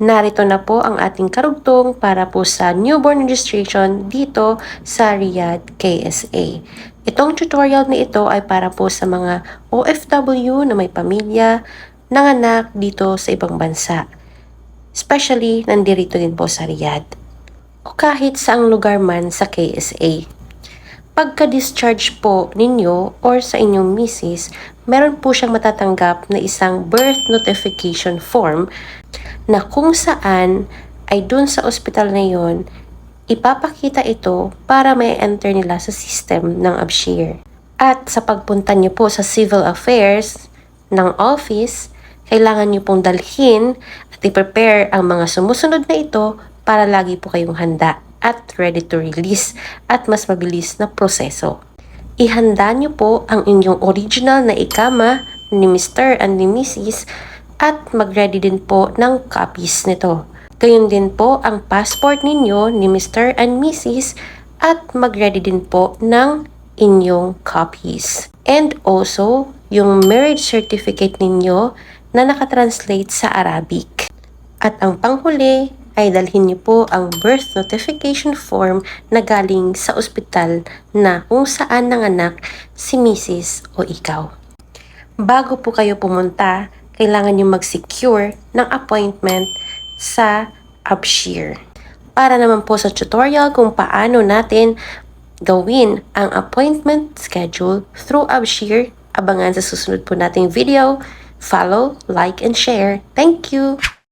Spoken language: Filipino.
Narito na po ang ating karugtong para po sa newborn registration dito sa Riyadh, KSA. Itong tutorial na ito ay para po sa mga OFW na may pamilya, nanganak dito sa ibang bansa. Especially, nandirito din po sa Riyadh. O kahit saang lugar man sa KSA. Pagka-discharge po ninyo or sa inyong misis, meron po siyang matatanggap na isang birth notification form na kung saan ay dun sa ospital na yon, ipapakita ito para may enter nila sa system ng Abshir. At sa pagpunta nyo po sa civil affairs ng office, kailangan nyo pong dalhin at i-prepare ang mga sumusunod na ito para lagi po kayong handa at ready to release at mas mabilis na proseso. Ihanda nyo po ang inyong original na ikama ni Mr. and ni Mrs. at mag-ready din po ng copies nito. Gayon din po ang passport ninyo ni Mr. and Mrs. at mag-ready din po ng inyong copies. And also, yung marriage certificate ninyo na nakatranslate sa Arabic. At ang panghuli ay dalhin niyo po ang birth notification form na galing sa ospital na kung saan nanganak si Mrs. o ikaw. Bago po kayo pumunta, kailangan nyo mag-secure ng appointment sa Abshir. Para naman po sa tutorial kung paano natin gawin ang appointment schedule through Abshir, abangan sa susunod po nating video. Follow, like, and share. Thank you!